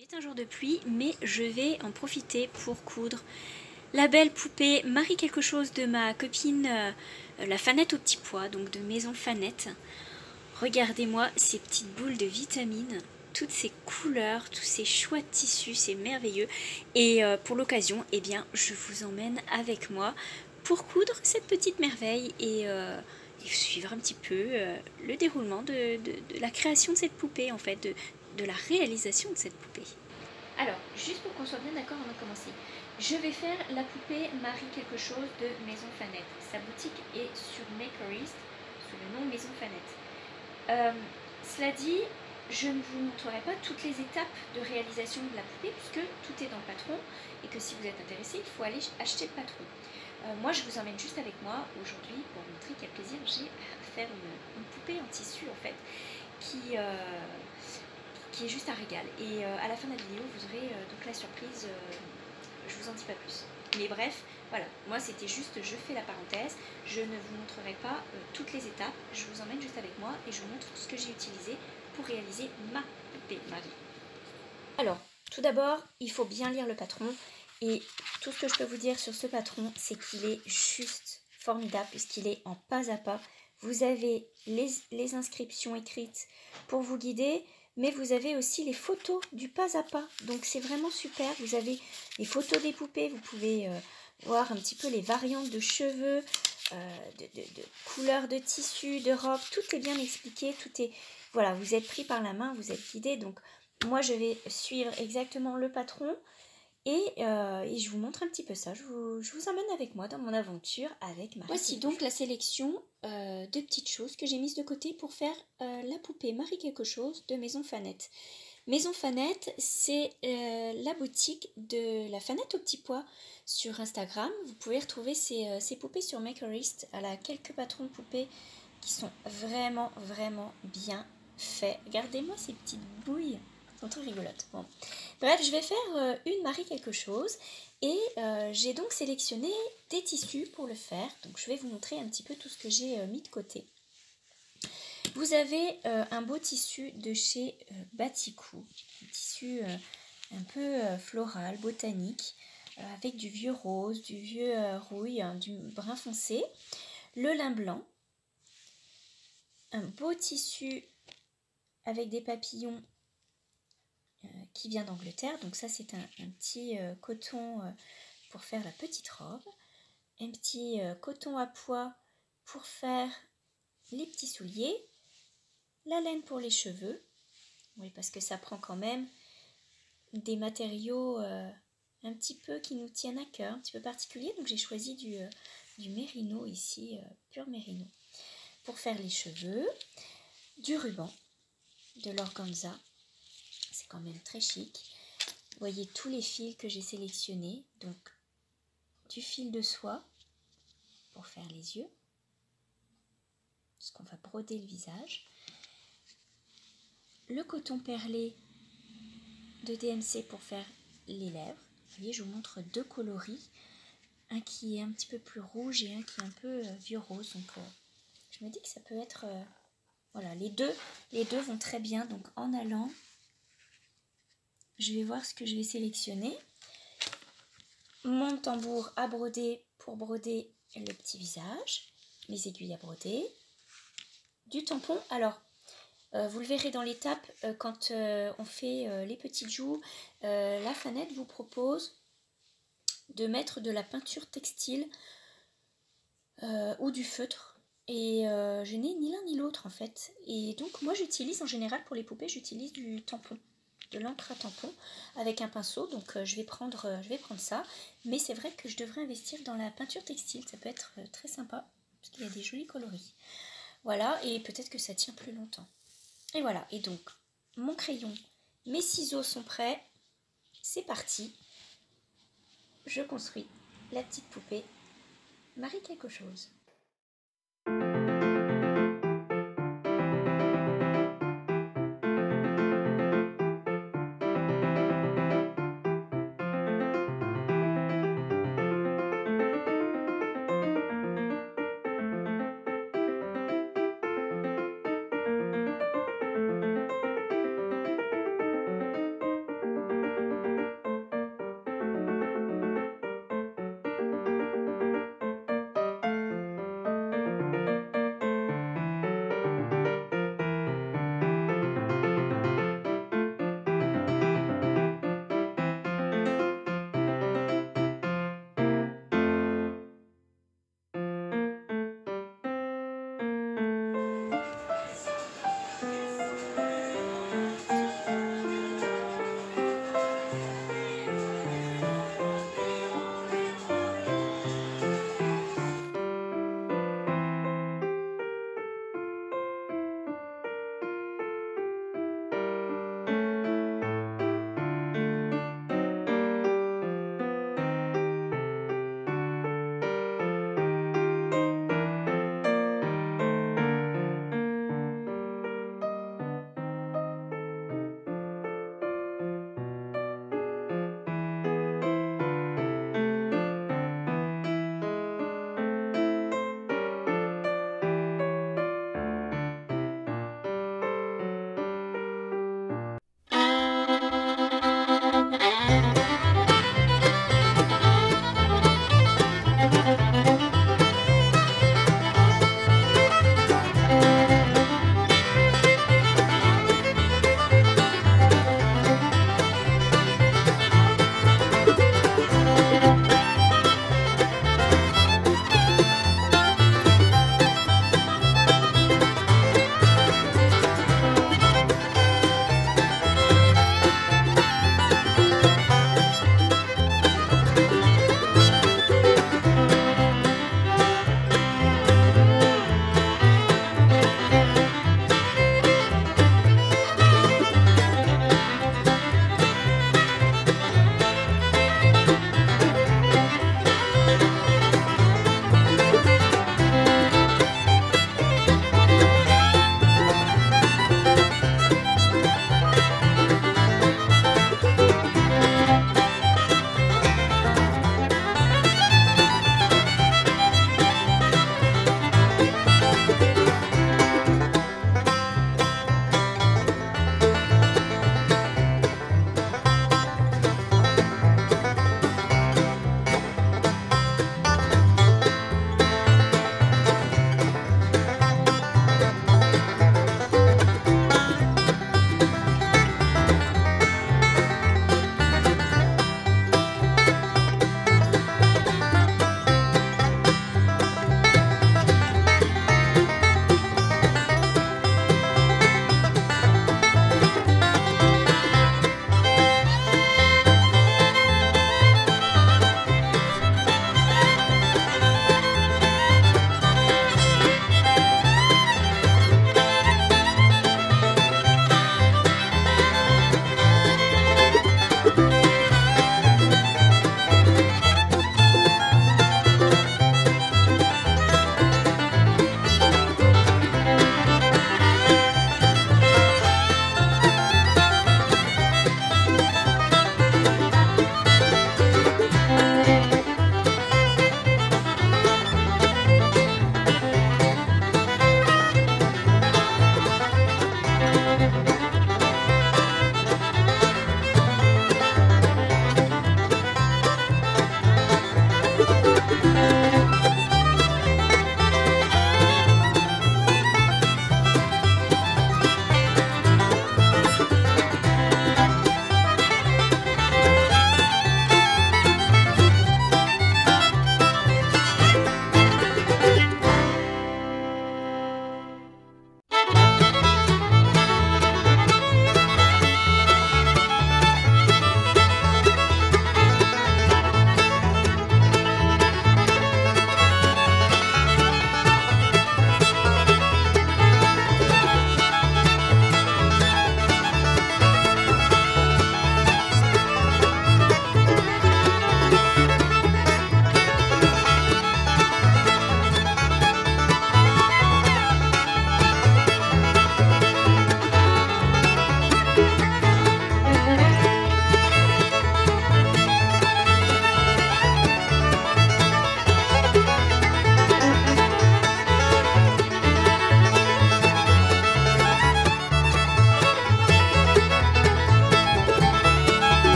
Aujourd'hui est un jour de pluie, mais je vais en profiter pour coudre la belle poupée Marie quelque chose de ma copine la Fanette au petit pois, donc de Maison Fanette. Regardez-moi ces petites boules de vitamines, toutes ces couleurs, tous ces choix de tissus, c'est merveilleux. Et pour l'occasion, eh bien, je vous emmène avec moi pour coudre cette petite merveille et suivre un petit peu le déroulement de la création de cette poupée, en fait, de la réalisation de cette poupée. Alors, juste pour qu'on soit bien d'accord avant de commencer, je vais faire la poupée Marie quelque chose de Maison Fanette. Sa boutique est sur Makerist, sous le nom Maison Fanette. Cela dit, je ne vous montrerai pas toutes les étapes de réalisation de la poupée puisque tout est dans le patron et que si vous êtes intéressé, il faut aller acheter le patron. Moi, je vous emmène juste avec moi aujourd'hui pour vous montrer quel plaisir j'ai à faire une poupée en tissu en fait qui est juste un régal. Et à la fin de la vidéo, vous aurez donc la surprise, je vous en dis pas plus. Mais bref, voilà, moi c'était juste, je fais la parenthèse, je ne vous montrerai pas toutes les étapes, je vous emmène juste avec moi et je vous montre ce que j'ai utilisé pour réaliser ma poupée Marie. Alors, tout d'abord, il faut bien lire le patron et tout ce que je peux vous dire sur ce patron, c'est qu'il est juste formidable puisqu'il est en pas à pas. Vous avez les inscriptions écrites pour vous guider, mais vous avez aussi les photos du pas à pas. Donc c'est vraiment super. Vous avez les photos des poupées, vous pouvez voir un petit peu les variantes de cheveux, de couleurs de tissu, de robes. Tout est bien expliqué, tout est... Voilà, vous êtes pris par la main, vous êtes guidé. Donc moi je vais suivre exactement le patron. Et je vous montre un petit peu ça, je vous emmène avec moi dans mon aventure avec Marie. Voici donc la sélection de petites choses que j'ai mises de côté pour faire la poupée Marie quelque chose de Maison Fanette. Maison Fanette, c'est la boutique de la Fanette au petit pois sur Instagram. Vous pouvez retrouver ces poupées sur Makerist. Elle a quelques patrons de poupées qui sont vraiment, vraiment bien faits. Regardez-moi ces petites bouilles. Sont très rigolotes. Bon. Bref, je vais faire une Marie quelque chose et j'ai donc sélectionné des tissus pour le faire. Donc je vais vous montrer un petit peu tout ce que j'ai mis de côté. Vous avez un beau tissu de chez Batikou, un tissu un peu floral, botanique, avec du vieux rose, du vieux rouille, du brun foncé, le lin blanc, un beau tissu avec des papillons qui vient d'Angleterre. Donc ça c'est un petit coton pour faire la petite robe, un petit coton à pois pour faire les petits souliers, la laine pour les cheveux, oui parce que ça prend quand même des matériaux un petit peu qui nous tiennent à cœur, un petit peu particuliers. Donc j'ai choisi du mérino ici, pur mérino, pour faire les cheveux, du ruban, de l'organza, c'est quand même très chic. Vous voyez tous les fils que j'ai sélectionnés, donc du fil de soie pour faire les yeux, parce qu'on va broder le visage, le coton perlé de DMC pour faire les lèvres. Vous voyez, je vous montre deux coloris, un qui est un petit peu plus rouge et un qui est un peu vieux rose. Donc je me dis que ça peut être... voilà, les deux vont très bien. Donc en allant, je vais voir ce que je vais sélectionner. Mon tambour à broder pour broder le petit visage, les aiguilles à broder, du tampon. Alors, vous le verrez dans l'étape quand on fait les petites joues, la Fanette vous propose de mettre de la peinture textile ou du feutre. Et je n'ai ni l'un ni l'autre en fait. Et donc moi j'utilise en général pour les poupées, j'utilise du tampon, de l'encre à tampon avec un pinceau. Donc je vais prendre ça. Mais c'est vrai que je devrais investir dans la peinture textile, ça peut être très sympa parce qu'il y a des jolis coloris. Voilà, et peut-être que ça tient plus longtemps. Et voilà, et donc mon crayon, mes ciseaux sont prêts, c'est parti. Je construis la petite poupée Marie quelque chose.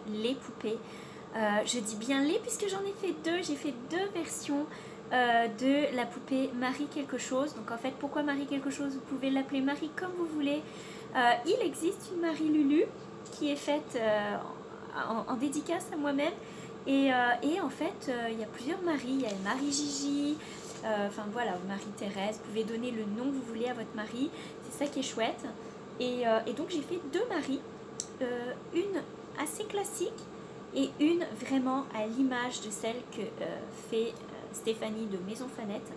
les poupées. Je dis bien les puisque j'en ai fait deux. J'ai fait deux versions de la poupée Marie quelque chose. Donc en fait, pourquoi Marie quelque chose? Vous pouvez l'appeler Marie comme vous voulez. Il existe une Marie Lulu qui est faite en dédicace à moi-même. Et en fait, il y a plusieurs Marie. Il y a Marie Gigi, enfin voilà, Marie-Thérèse. Vous pouvez donner le nom que vous voulez à votre mari. C'est ça qui est chouette. Et donc j'ai fait deux Marie. Une assez classique et une vraiment à l'image de celle que fait Stéphanie de Maison Fanette.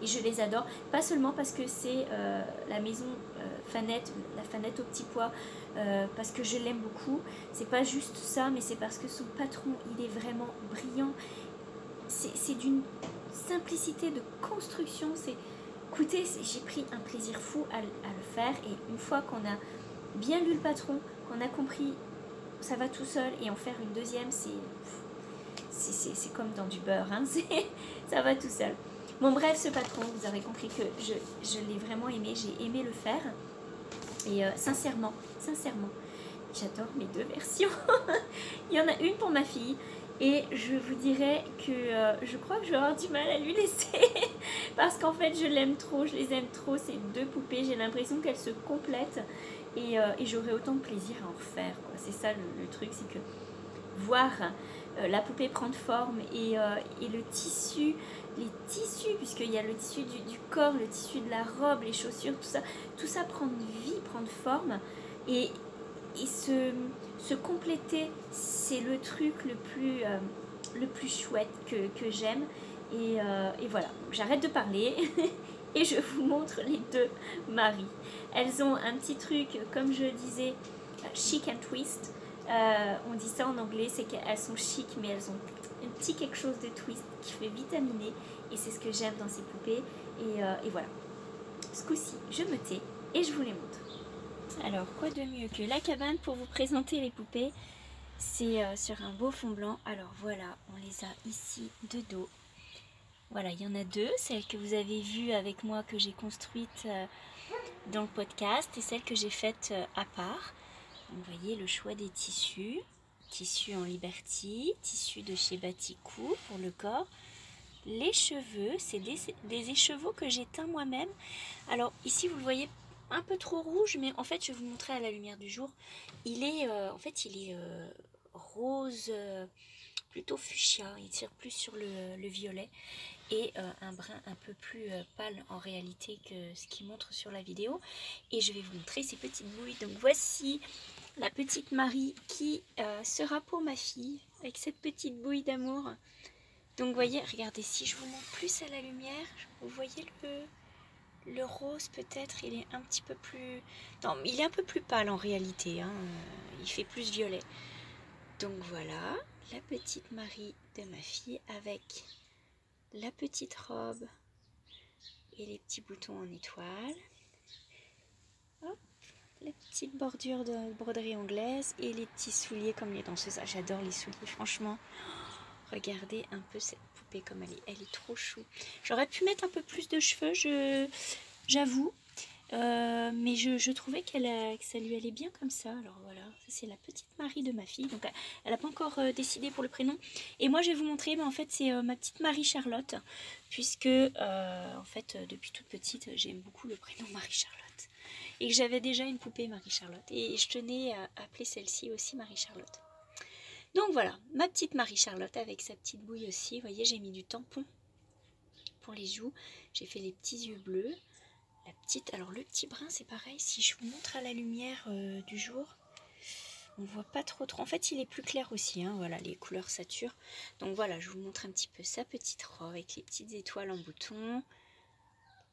Et je les adore, pas seulement parce que c'est la maison Fanette, la Fanette au petit pois, parce que je l'aime beaucoup. C'est pas juste ça, mais c'est parce que son patron, il est vraiment brillant. C'est d'une simplicité de construction. Écoutez, j'ai pris un plaisir fou à le faire. Et une fois qu'on a bien lu le patron, qu'on a compris, ça va tout seul. Et en faire une deuxième, c'est comme dans du beurre, hein, ça va tout seul. Bon bref, ce patron, vous aurez compris que je l'ai vraiment aimé, j'ai aimé le faire. Et sincèrement, j'adore mes deux versions. Il y en a une pour ma fille et je vous dirais que je crois que je vais avoir du mal à lui laisser. Parce qu'en fait, je l'aime trop, je les aime trop, ces deux poupées. J'ai l'impression qu'elles se complètent et j'aurai autant de plaisir à en refaire. C'est ça le truc, c'est que voir la poupée prendre forme et le tissu, les tissus, puisqu'il y a le tissu du corps, le tissu de la robe, les chaussures, tout ça prendre vie, prendre forme et se compléter, c'est le truc le plus chouette que j'aime. Et voilà, j'arrête de parler et je vous montre les deux Marie. Elles ont un petit truc, comme je disais, chic and twist. On dit ça en anglais, c'est qu'elles sont chic, mais elles ont un petit quelque chose de twist qui fait vitaminer. Et c'est ce que j'aime dans ces poupées. Et voilà. Ce coup-ci, je me tais et je vous les montre. Alors, quoi de mieux que la cabane pour vous présenter les poupées? C'est sur un beau fond blanc. Alors voilà, on les a ici de dos. Voilà, il y en a deux. Celle que vous avez vue avec moi, que j'ai construite dans le podcast, et celle que j'ai faite à part. Vous voyez le choix des tissus. Tissu en Liberty, tissu de chez Baticou pour le corps. Les cheveux, c'est des écheveaux que j'ai teints moi-même. Alors ici vous le voyez un peu trop rouge, mais en fait je vais vous montrer à la lumière du jour. Il est rose, plutôt fuchsia, il tire plus sur le violet et un brun un peu plus pâle en réalité que ce qu'il montre sur la vidéo. Et je vais vous montrer ces petites bouilles. Donc voici la petite Marie qui sera pour ma fille avec cette petite bouille d'amour. Donc vous voyez, regardez, si je vous montre plus à la lumière, vous voyez le rose peut-être, il est un petit peu plus... Non, il est un peu plus pâle en réalité, hein, il fait plus violet. Donc voilà, la petite Marie de ma fille avec la petite robe et les petits boutons en étoile. Hop, la petite bordure de broderie anglaise et les petits souliers comme les danseuses. Ah, j'adore les souliers, franchement. Regardez un peu cette poupée comme elle est trop chou. J'aurais pu mettre un peu plus de cheveux, j'avoue. Mais je trouvais que ça lui allait bien comme ça. Alors voilà, c'est la petite Marie de ma fille. Donc elle n'a pas encore décidé pour le prénom. Et moi je vais vous montrer, en fait c'est ma petite Marie-Charlotte. Puisque en fait depuis toute petite j'aime beaucoup le prénom Marie-Charlotte. Et que j'avais déjà une poupée Marie-Charlotte. Et je tenais à appeler celle-ci aussi Marie-Charlotte. Donc voilà, ma petite Marie-Charlotte avec sa petite bouille aussi. Vous voyez, j'ai mis du tampon pour les joues. J'ai fait les petits yeux bleus. La petite, alors le petit brun c'est pareil, si je vous montre à la lumière du jour, on voit pas trop. En fait il est plus clair aussi, hein, voilà, les couleurs saturent. Donc voilà, je vous montre un petit peu sa petite robe avec les petites étoiles en bouton.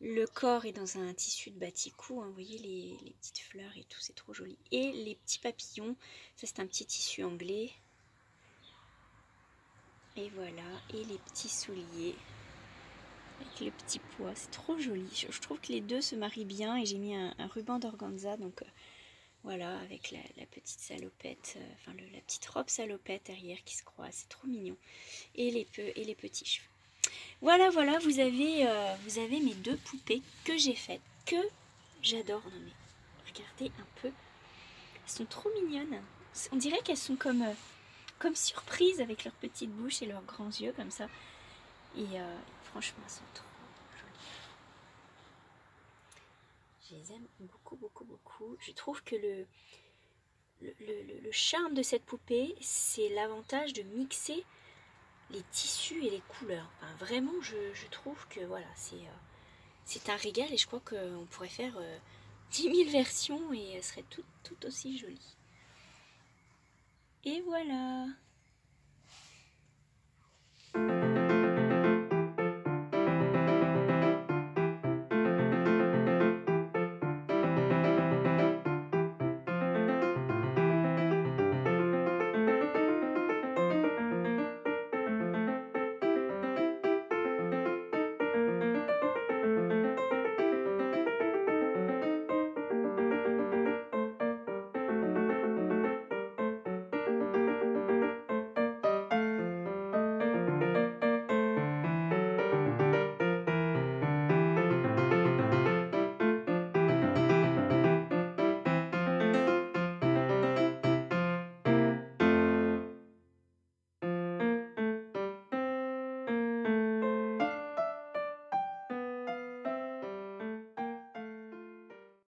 Le corps est dans un tissu de baticou, hein, vous voyez les petites fleurs et tout, c'est trop joli. Et les petits papillons, ça c'est un petit tissu anglais. Et voilà, et les petits souliers avec le petit pois, c'est trop joli. Je trouve que les deux se marient bien et j'ai mis un ruban d'organza, donc voilà, avec la petite salopette, enfin la petite robe salopette derrière qui se croise, c'est trop mignon. Et les petits cheveux. Voilà, vous avez mes deux poupées que j'ai faites, que j'adore. Non mais regardez un peu, elles sont trop mignonnes. On dirait qu'elles sont comme surprises avec leurs petites bouches et leurs grands yeux comme ça. Et franchement, elles sont trop jolies. Je les aime beaucoup, beaucoup, beaucoup. Je trouve que le charme de cette poupée, c'est l'avantage de mixer les tissus et les couleurs. Enfin, vraiment, je trouve que voilà, c'est un régal et je crois qu'on pourrait faire 10 000 versions et elles seraient toutes aussi jolies. Et voilà!